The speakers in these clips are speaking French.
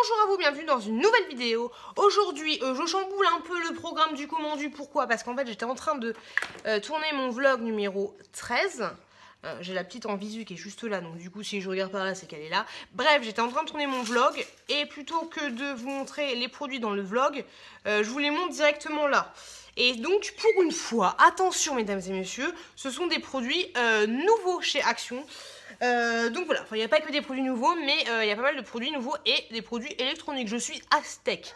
Bonjour à vous, bienvenue dans une nouvelle vidéo. Aujourd'hui, je chamboule un peu le programme du commandu. Pourquoi? Parce qu'en fait, j'étais en train de tourner mon vlog numéro 13. J'ai la petite en visu qui est juste là, donc du coup, si je regarde par là, c'est qu'elle est là. Bref, j'étais en train de tourner mon vlog, et plutôt que de vous montrer les produits dans le vlog, je vous les montre directement là. Et donc, pour une fois, attention mesdames et messieurs, ce sont des produits nouveaux chez Action. Donc voilà, il n'y a pas que des produits nouveaux, mais il y a pas mal de produits nouveaux et des produits électroniques. Je suis Aztec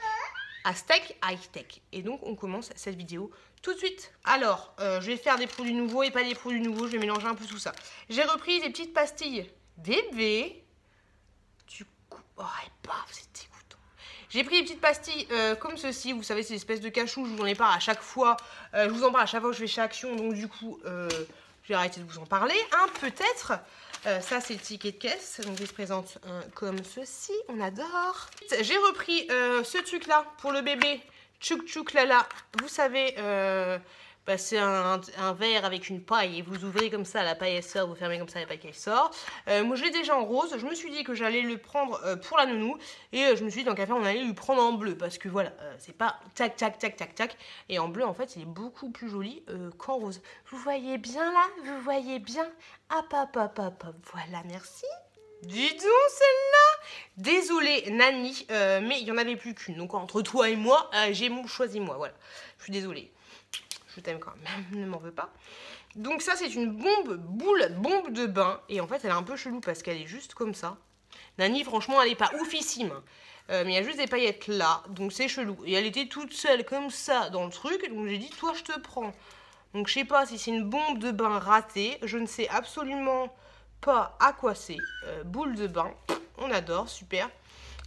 High Tech. Et donc on commence cette vidéo tout de suite. Alors, je vais faire des produits nouveaux et pas des produits nouveaux, je vais mélanger un peu tout ça. J'ai repris des petites pastilles bébé. Du coup, oh et paf, c'est dégoûtant. J'ai pris des petites pastilles comme ceci, vous savez, ces espèces de cachous, je vous en parle à chaque fois. Je vous en parle à chaque fois que je vais chez Action, donc du coup, je vais arrêter de vous en parler, hein, peut-être. Ça, c'est le ticket de caisse, donc il se présente comme ceci, on adore. J'ai repris ce truc-là pour le bébé, tchouk tchouk lala. Vous savez, c'est un verre avec une paille et vous ouvrez comme ça, la paille elle sort, vous fermez comme ça, la paille elle sort. Moi, je l'ai déjà en rose, je me suis dit que j'allais le prendre pour la nounou. Et je me suis dit, tant qu'à faire, on allait lui prendre en bleu, parce que voilà, c'est pas tac, tac, tac, tac, tac. Et en bleu, en fait, il est beaucoup plus joli qu'en rose. Vous voyez bien là? Vous voyez bien? Hop, hop, hop, hop, hop, voilà, merci. Dis donc celle-là. Désolée Nani, mais il n'y en avait plus qu'une. Donc entre toi et moi, j'ai choisi moi, voilà. Je suis désolée. Je t'aime quand même, ne m'en veux pas. Donc ça, c'est une bombe de bain. Et en fait, elle est un peu chelou parce qu'elle est juste comme ça. Nani, franchement, elle est pas oufissime. Mais il y a juste des paillettes là, donc c'est chelou. Et elle était toute seule comme ça dans le truc, donc j'ai dit, toi, je te prends. Donc je sais pas si c'est une bombe de bain ratée, je ne sais absolument pas à quoi c'est. Boule de bain, on adore, super.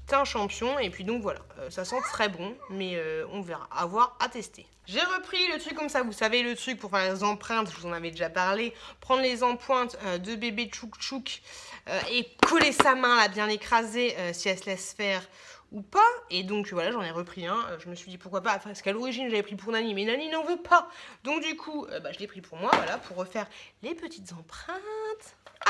T'es un champion, et puis donc voilà, ça sent très bon, mais on verra, à voir, à tester. J'ai repris le truc comme ça, vous savez, le truc pour faire les empreintes, je vous en avais déjà parlé. Prendre les empreintes de bébé tchouk tchouk et coller sa main, là, bien l'écraser, si elle se laisse faire ou pas. Et donc voilà, j'en ai repris un. Je me suis dit pourquoi pas, parce qu'à l'origine j'avais pris pour Nani, mais Nani n'en veut pas. Donc du coup, je l'ai pris pour moi, voilà, pour refaire les petites empreintes.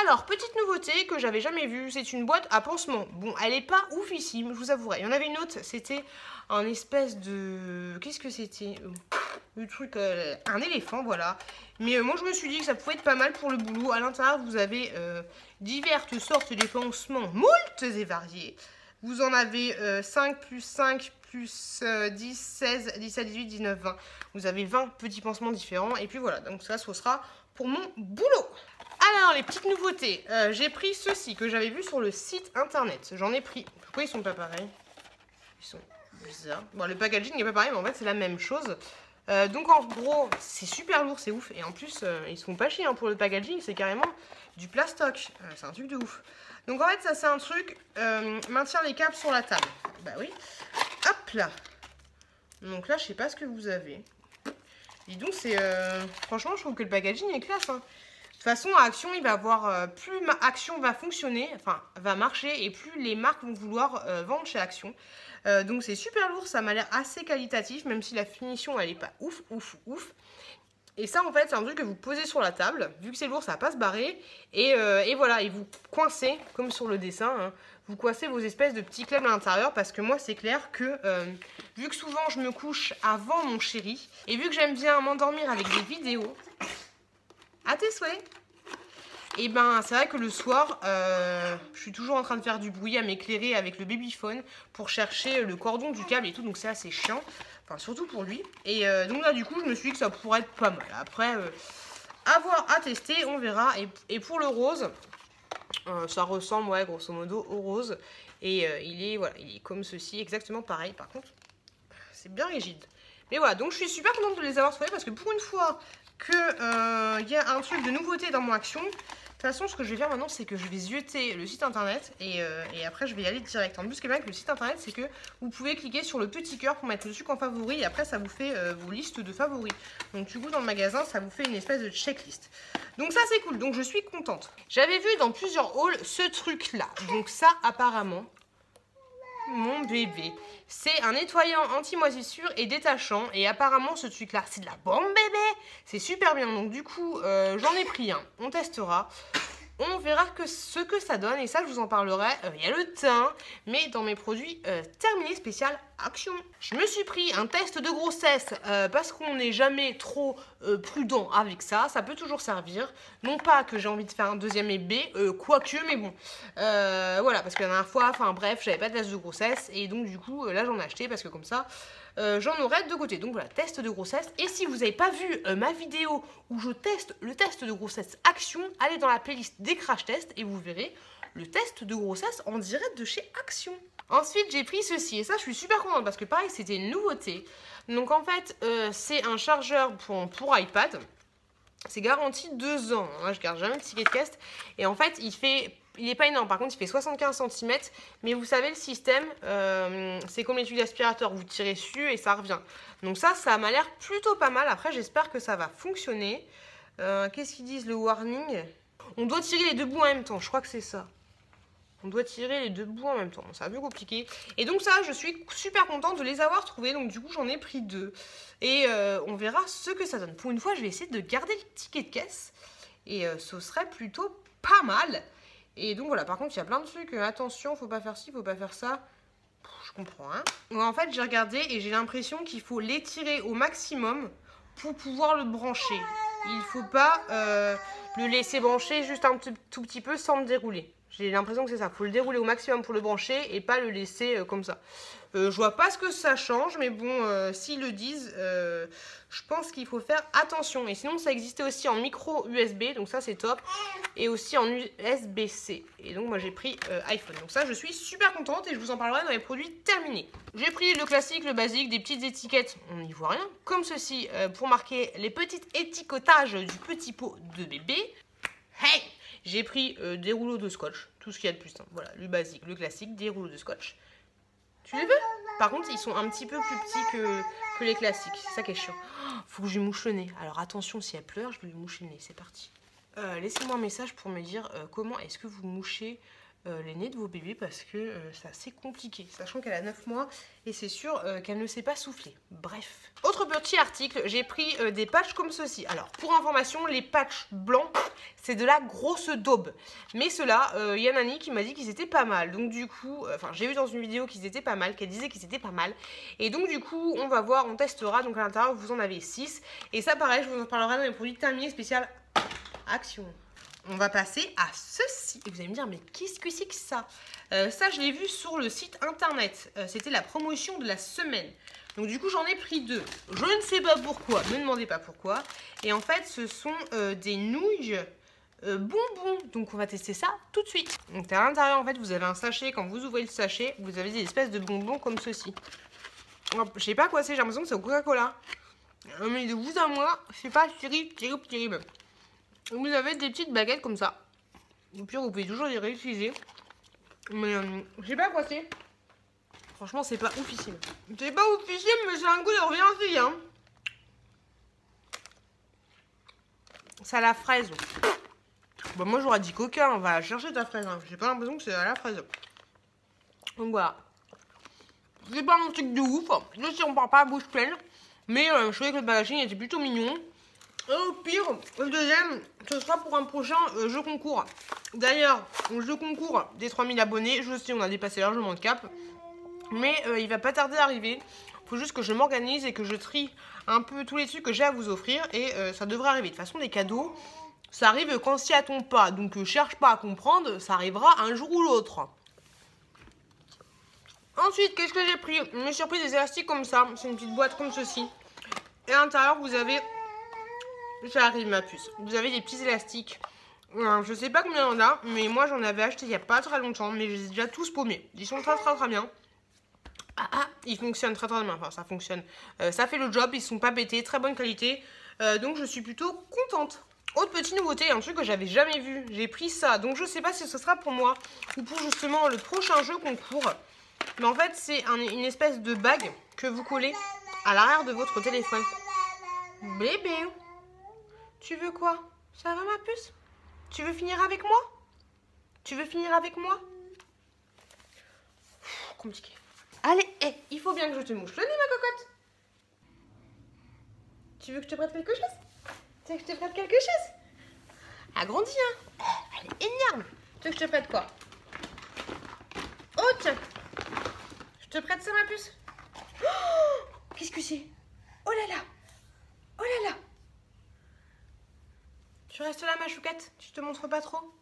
Alors, petite nouveauté que j'avais jamais vue, c'est une boîte à pansement. Bon, elle est pas oufissime, je vous avouerai. Il y en avait une autre, c'était un espèce de... Qu'est-ce que c'était? Le truc, un éléphant, voilà. Mais moi, je me suis dit que ça pouvait être pas mal pour le boulot. À l'intérieur, vous avez diverses sortes de pansements, moultes et variés. Vous en avez 5 plus 5 plus 10, 16, 17, 18, 19, 20. Vous avez 20 petits pansements différents. Et puis voilà, donc ça, ce sera pour mon boulot. Alors, les petites nouveautés. J'ai pris ceux-ci que j'avais vu sur le site internet. J'en ai pris. Pourquoi ils sont pas pareils? Ils sont bizarres. Bon, le packaging n'est pas pareil, mais en fait, c'est la même chose. Donc, en gros, c'est super lourd, c'est ouf. Et en plus, ils se font pas chier hein, pour le packaging. C'est carrément du plastoc. C'est un truc de ouf. Donc, en fait, ça, c'est un truc. Maintient les câbles sur la table. Bah oui. Hop là. Donc là, je sais pas ce que vous avez. Dis donc, c'est... Franchement, je trouve que le packaging est classe, hein. De toute façon, à Action, il va avoir plus Action va fonctionner, enfin va marcher, et plus les marques vont vouloir vendre chez Action. Donc c'est super lourd, ça m'a l'air assez qualitatif, même si la finition elle est pas ouf, ouf, ouf. Et ça en fait c'est un truc que vous posez sur la table, vu que c'est lourd ça va pas se barrer, et voilà, et vous coincez, comme sur le dessin, hein, vous coincez vos espèces de petits clubs à l'intérieur, parce que moi c'est clair que, vu que souvent je me couche avant mon chéri, et vu que j'aime bien m'endormir avec des vidéos, à tes souhaits. Et ben c'est vrai que le soir, je suis toujours en train de faire du bruit à m'éclairer avec le babyphone pour chercher le cordon du câble et tout, donc c'est assez chiant, enfin surtout pour lui. Et donc là du coup je me suis dit que ça pourrait être pas mal. Après, à voir, à tester, on verra. Et pour le rose, ça ressemble ouais grosso modo au rose. Et il est comme ceci, exactement pareil. Par contre, c'est bien rigide. Mais voilà, donc je suis super contente de les avoir trouvés parce que pour une fois qu'il y a un truc de nouveauté dans mon Action. De toute façon, ce que je vais faire maintenant, c'est que je vais zioter le site internet et après je vais y aller direct. En plus, ce qui est bien avec le site internet, c'est que vous pouvez cliquer sur le petit cœur pour mettre le truc en favori et après ça vous fait vos listes de favoris. Donc du coup, dans le magasin, ça vous fait une espèce de checklist. Donc ça, c'est cool. Donc je suis contente. J'avais vu dans plusieurs hauls ce truc-là. Donc ça, apparemment... Mon bébé, c'est un nettoyant anti-moisissure et détachant. Et apparemment ce truc là c'est de la bombe bébé. C'est super bien, donc du coup j'en ai pris un, on testera. On verra ce que ça donne et ça je vous en parlerai, il y a le teint, mais dans mes produits terminés spécial Action. Je me suis pris un test de grossesse parce qu'on n'est jamais trop prudent avec ça, ça peut toujours servir. Non pas que j'ai envie de faire un deuxième bébé, quoique, mais bon. Voilà, parce que la dernière fois, enfin bref, j'avais pas de test de grossesse et donc du coup là j'en ai acheté parce que comme ça... j'en aurai de côté. Donc voilà, test de grossesse. Et si vous n'avez pas vu ma vidéo où je teste le test de grossesse Action, allez dans la playlist des crash tests et vous verrez le test de grossesse en direct de chez Action. Ensuite, j'ai pris ceci et ça, je suis super contente parce que pareil, c'était une nouveauté. Donc en fait, c'est un chargeur pour iPad. C'est garanti 2 ans. Moi, je garde jamais le ticket de caisse. Et en fait, il n'est pas énorme, par contre il fait 75 cm, mais vous savez le système, c'est comme l'étui d'aspirateur, vous tirez dessus et ça revient. Donc ça m'a l'air plutôt pas mal, après j'espère que ça va fonctionner. Qu'est-ce qu'ils disent le warning? On doit tirer les 2 bouts en même temps, je crois que c'est ça. On doit tirer les 2 bouts en même temps, c'est un peu compliqué. Et donc ça, je suis super contente de les avoir trouvés, donc du coup j'en ai pris 2. Et on verra ce que ça donne. Pour une fois, je vais essayer de garder le ticket de caisse, et ce serait plutôt pas mal. Et donc voilà, par contre, il y a plein de trucs. Attention, faut pas faire ci, faut pas faire ça. Je comprends, hein. Donc, en fait, j'ai regardé et j'ai l'impression qu'il faut l'étirer au maximum pour pouvoir le brancher. Il faut pas le laisser brancher juste un tout petit peu sans le dérouler. J'ai l'impression que c'est ça. Il faut le dérouler au maximum pour le brancher et pas le laisser comme ça. Je vois pas ce que ça change, mais bon, s'ils le disent, je pense qu'il faut faire attention. Et sinon, ça existait aussi en micro USB, donc ça c'est top. Et aussi en USB-C. Et donc moi j'ai pris iPhone. Donc ça, je suis super contente et je vous en parlerai dans les produits terminés. J'ai pris le classique, le basique, des petites étiquettes, on n'y voit rien, comme ceci, pour marquer les petites étiquetages du petit pot de bébé. Hey! J'ai pris des rouleaux de scotch, tout ce qu'il y a de plus simple. Voilà, le basique, le classique, des rouleaux de scotch. Tu les veux? Par contre, ils sont un petit peu plus petits que les classiques. C'est ça qui est chiant. Oh, faut que je lui mouche le nez. Alors attention, si elle pleure, je vais lui moucher le nez. C'est parti. Laissez-moi un message pour me dire comment est-ce que vous mouchez les nez de vos bébés parce que c'est assez compliqué. Sachant qu'elle a 9 mois et c'est sûr qu'elle ne sait pas souffler. Bref. Autre petit article, j'ai pris des patchs comme ceci. Alors, pour information, les patchs blancs, c'est de la grosse daube. Mais ceux-là, il y a Nani qui m'a dit qu'ils étaient pas mal. Donc du coup, enfin j'ai vu dans une vidéo qu'ils étaient pas mal, qu'elle disait qu'ils étaient pas mal. Et donc du coup, on va voir, on testera. Donc à l'intérieur, vous en avez 6. Et ça pareil, je vous en parlerai dans les produits terminés spécial Action. On va passer à ceci. Et vous allez me dire, mais qu'est-ce que c'est que ça? Ça, je l'ai vu sur le site internet. C'était la promotion de la semaine. Donc du coup, j'en ai pris 2. Je ne sais pas pourquoi. Ne me demandez pas pourquoi. Et en fait, ce sont des nouilles bonbons. Donc on va tester ça tout de suite. Donc à l'intérieur, en fait, vous avez un sachet. Quand vous ouvrez le sachet, vous avez des espèces de bonbons comme ceci. Je sais pas quoi c'est. J'ai l'impression que c'est au Coca-Cola. Mais de vous à moi, c'est pas terrible. Vous avez des petites baguettes comme ça. Au pire, vous pouvez toujours les réutiliser. Mais je sais pas quoi c'est. Franchement, c'est pas oufissime. C'est pas oufissime, mais c'est un goût de reviens-y, hein. C'est à la fraise. Bon, moi, j'aurais dit coca. On va chercher ta fraise. Hein. J'ai pas l'impression que c'est à la fraise. Donc voilà. C'est pas un truc de ouf. Là, si on part pas à bouche pleine. Mais je trouvais que le packaging était plutôt mignon. Et au pire, le deuxième, ce sera pour un prochain jeu concours. D'ailleurs, le jeu concours des 3000 abonnés, je sais, on a dépassé largement le cap. Mais il va pas tarder à arriver. Il faut juste que je m'organise et que je trie un peu tous les trucs que j'ai à vous offrir. Et ça devrait arriver. De toute façon, les cadeaux, ça arrive quand s'y attend pas. Donc cherche pas à comprendre, ça arrivera un jour ou l'autre. Ensuite, qu'est-ce que j'ai pris? Je me suis pris des élastiques comme ça. C'est une petite boîte comme ceci. Et à l'intérieur, vous avez... J'arrive ma puce. Vous avez des petits élastiques. Je sais pas combien il y en a, mais moi j'en avais acheté il y a pas très longtemps, mais je les ai déjà tous paumés. Ils sont très bien. Ils fonctionnent très bien. Enfin, ça fonctionne. Ça fait le job, ils sont pas pétés, très bonne qualité. Donc je suis plutôt contente. Autre petite nouveauté, un truc que j'avais jamais vu. J'ai pris ça, donc je sais pas si ce sera pour moi ou pour justement le prochain jeu concours. Mais en fait, c'est une espèce de bague que vous collez à l'arrière de votre téléphone. Bébé, tu veux quoi? Ça va ma puce? Tu veux finir avec moi? Tu veux finir avec moi? Compliqué. Allez, il faut bien que je te mouche le nez, ma cocotte. Tu veux que je te prête quelque chose? Tu veux que je te prête quelque chose? Agrandis, hein. Elle est énorme. Tu veux que je te prête quoi? Oh tiens. Je te prête ça ma puce. Oh, qu'est-ce que c'est? Oh là là. Oh là là. Tu restes là ma chouquette? Tu te montres pas trop?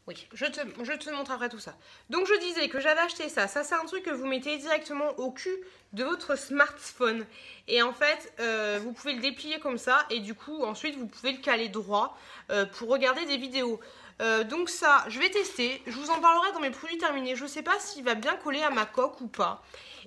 Oui, je te montre après tout ça. Donc je disais que j'avais acheté ça. Ça c'est un truc que vous mettez directement au cul de votre smartphone. Et en fait, vous pouvez le déplier comme ça. Et du coup, ensuite, vous pouvez le caler droit pour regarder des vidéos. Donc ça, je vais tester. Je vous en parlerai dans mes produits terminés. Je sais pas s'il va bien coller à ma coque ou pas.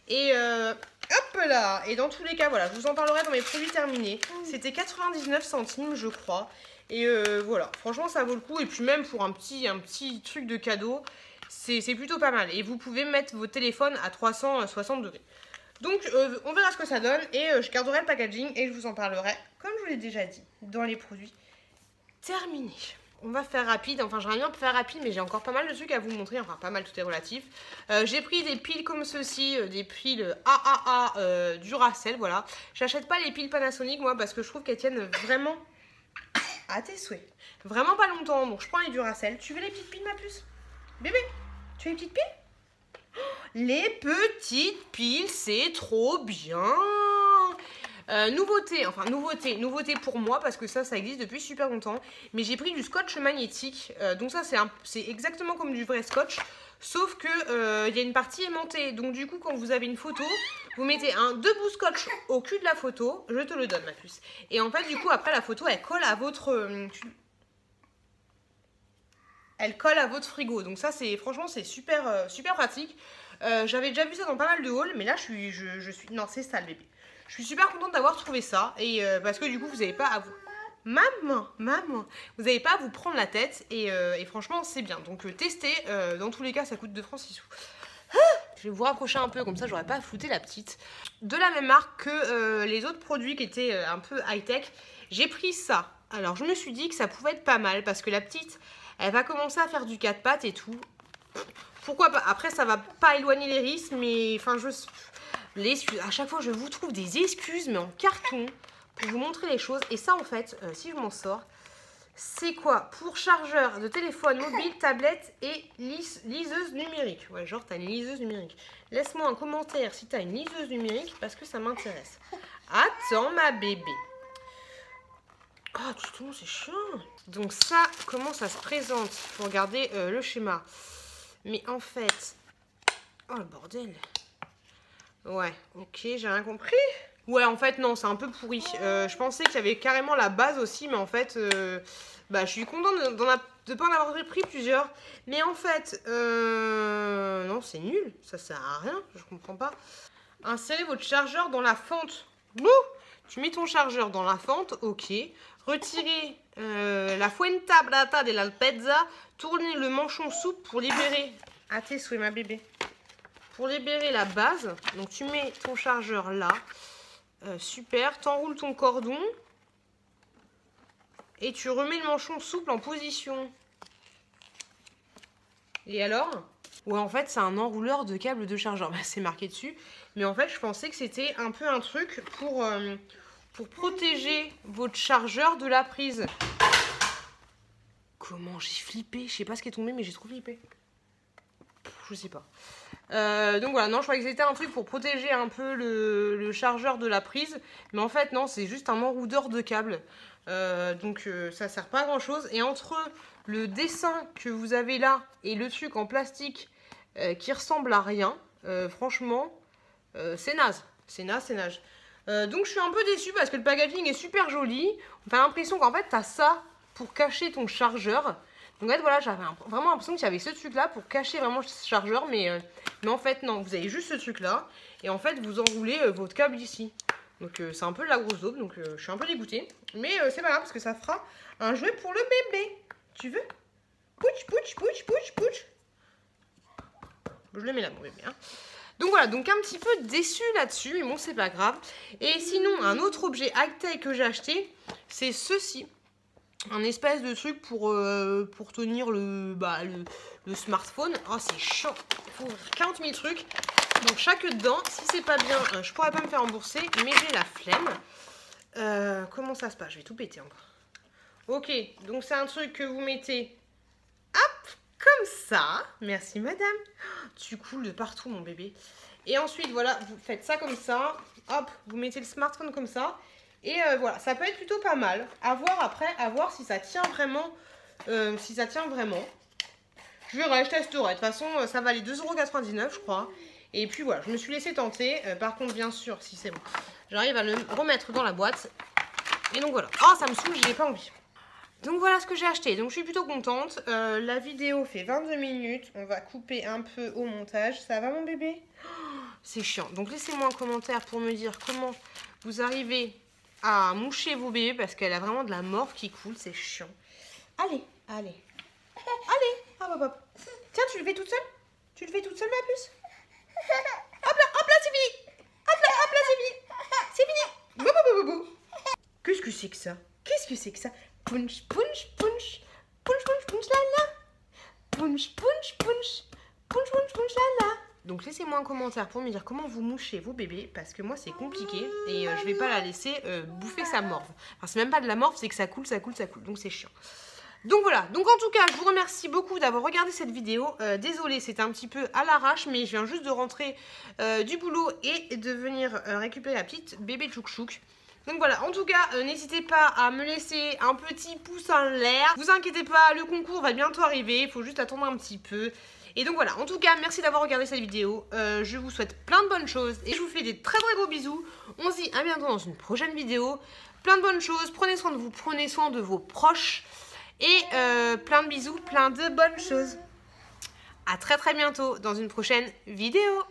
Et hop là. Et dans tous les cas, voilà, je vous en parlerai dans mes produits terminés. C'était 99 centimes, je crois. Et voilà, franchement ça vaut le coup. Et puis même pour un petit truc de cadeau, c'est plutôt pas mal. Et vous pouvez mettre vos téléphones à 360 degrés. Donc on verra ce que ça donne. Et je garderai le packaging et je vous en parlerai, comme je vous l'ai déjà dit, dans les produits terminés. On va faire rapide, enfin j'aimerais bien faire rapide, mais j'ai encore pas mal de trucs à vous montrer. Enfin pas mal, tout est relatif. J'ai pris des piles comme ceci, des piles AAA Duracell, voilà. J'achète pas les piles Panasonic moi parce que je trouve qu'elles tiennent vraiment... à tes souhaits. Vraiment pas longtemps, donc je prends les Duracell. Tu veux les petites piles, ma puce? Bébé, tu veux les petites piles? Oh, les petites piles, c'est trop bien. Nouveauté pour moi, parce que ça existe depuis super longtemps. Mais j'ai pris du scotch magnétique. Donc ça, c'est exactement comme du vrai scotch. Sauf que y a une partie aimantée. Donc du coup, quand vous avez une photo, vous mettez deux bouts scotch au cul de la photo. Je te le donne, ma puce. Et en fait, du coup, après la photo, elle colle à votre... elle colle à votre frigo. Donc ça, franchement, c'est super, super pratique. J'avais déjà vu ça dans pas mal de hauls. Mais là, je suis... Non, c'est ça, le bébé. Je suis super contente d'avoir trouvé ça. Et parce que du coup, vous n'avez pas à vous... Maman, vous n'avez pas à vous prendre la tête et franchement c'est bien. Donc testez, dans tous les cas ça coûte 2 francs 6 sous. Je vais vous rapprocher un peu comme ça j'aurais pas à flouter la petite. De la même marque que les autres produits qui étaient un peu high-tech, j'ai pris ça. Alors je me suis dit que ça pouvait être pas mal parce que la petite elle va commencer à faire du 4 pattes et tout. Pourquoi pas? Après ça va pas éloigner les risques mais enfin à chaque fois je vous trouve des excuses mais en carton. Pour vous montrer les choses. Et ça, en fait, si je m'en sors, c'est quoi? Pour chargeur de téléphone mobile, tablette et liseuse numérique. Ouais, genre, t'as une liseuse numérique. Laisse-moi un commentaire si t'as une liseuse numérique parce que ça m'intéresse. Attends, ma bébé. Oh, tout c'est chiant. Donc ça, comment ça se présente? Faut regarder le schéma. Mais en fait... Oh, le bordel. Ouais, ok, j'ai rien compris. Ouais, en fait, non, c'est un peu pourri. Je pensais qu'il y avait carrément la base aussi, mais en fait, je suis contente de ne pas en avoir pris plusieurs. Mais en fait, non, c'est nul. Ça sert à rien, je comprends pas. Insérez votre chargeur dans la fente. Bouh! Tu mets ton chargeur dans la fente, ok. Retirez la fuentabrata de l'alpezza. Tournez le manchon souple pour libérer... À tes souhaits, ma bébé. Pour libérer la base, donc tu mets ton chargeur là. Super, t'enroules ton cordon et tu remets le manchon souple en position. Et alors? Ouais, en fait, c'est un enrouleur de câble de chargeur. Bah, c'est marqué dessus. Mais en fait, je pensais que c'était un peu un truc pour protéger votre chargeur de la prise. Comment j'ai flippé? Je sais pas ce qui est tombé, mais j'ai trop flippé. Je sais pas. Donc voilà, non, je croyais que c'était un truc pour protéger un peu le chargeur de la prise. Mais en fait, non, c'est juste un enroudeur de câble. Donc ça sert pas à grand chose. Et entre le dessin que vous avez là et le truc en plastique qui ressemble à rien, franchement, c'est naze. C'est naze. Donc je suis un peu déçue parce que le packaging est super joli. On a l'impression qu'en fait, tu as ça pour cacher ton chargeur. Donc en fait, voilà, j'avais vraiment l'impression qu'il y avait ce truc-là pour cacher vraiment ce chargeur. Mais en fait, non, vous avez juste ce truc-là. Et en fait, vous enroulez votre câble ici. Donc c'est un peu de la grosse daube. Donc je suis un peu dégoûtée. Mais c'est pas grave parce que ça fera un jouet pour le bébé. Tu veux? Pouch. Je le mets là, mon bébé. Hein. Donc voilà, donc un petit peu déçu là-dessus. Mais bon, c'est pas grave. Et sinon, un autre objet high-tech que j'ai acheté, c'est ceci. Un espèce de truc pour tenir le smartphone. Oh, c'est chiant. Il faut 40 000 trucs. Donc, chaque dedans. Si c'est pas bien, je pourrais pas me faire rembourser. Mais j'ai la flemme. Comment ça se passe? Je vais tout péter encore. Ok. Donc, c'est un truc que vous mettez comme ça. Merci madame. Tu coules de partout mon bébé. Et ensuite voilà, vous faites ça comme ça. Hop, vous mettez le smartphone comme ça. Et voilà, ça peut être plutôt pas mal. À voir après, à voir si ça tient vraiment. Je verrai, je testerai. De toute façon, ça valait 2,99 € je crois. Et puis voilà, je me suis laissé tenter. Par contre, bien sûr, si c'est bon, j'arrive à le remettre dans la boîte. Et donc voilà. Oh, ça me saoule, je n'ai pas envie. Donc voilà ce que j'ai acheté. Donc je suis plutôt contente. La vidéo fait 22 minutes. On va couper un peu au montage. Ça va mon bébé? C'est chiant. Donc laissez-moi un commentaire pour me dire comment vous arrivez à moucher vos bébés. Parce qu'elle a vraiment de la morve qui coule. C'est chiant. Allez, allez. Allez, hop, hop, hop. Tiens, tu le fais toute seule? Tu le fais toute seule, ma puce? Hop là, c'est fini. Hop là, c'est fini. C'est fini. Bou, bou, bou, bou. Qu'est-ce que c'est que ça? Qu'est-ce que c'est que ça? Punch, punch, punch. Punch, punch, punch, la la. Punch, punch, punch. Punch, punch, punch, la la. Donc laissez-moi un commentaire pour me dire comment vous mouchez vos bébés. Parce que moi, c'est compliqué. Et je vais pas la laisser bouffer sa morve. Enfin, c'est même pas de la morve, c'est que ça coule, ça coule, ça coule. Donc c'est chiant. Donc voilà, donc en tout cas, je vous remercie beaucoup d'avoir regardé cette vidéo. Désolée, c'était un petit peu à l'arrache, mais je viens juste de rentrer du boulot et de venir récupérer la petite bébé Chouk Chouk. Donc voilà, en tout cas, n'hésitez pas à me laisser un petit pouce en l'air. Vous inquiétez pas, le concours va bientôt arriver, il faut juste attendre un petit peu. Et donc voilà, en tout cas, merci d'avoir regardé cette vidéo. Je vous souhaite plein de bonnes choses et je vous fais des très très gros bisous. On se dit à bientôt dans une prochaine vidéo. Plein de bonnes choses, prenez soin de vous, prenez soin de vos proches. Et plein de bisous, plein de bonnes choses. À très très bientôt dans une prochaine vidéo.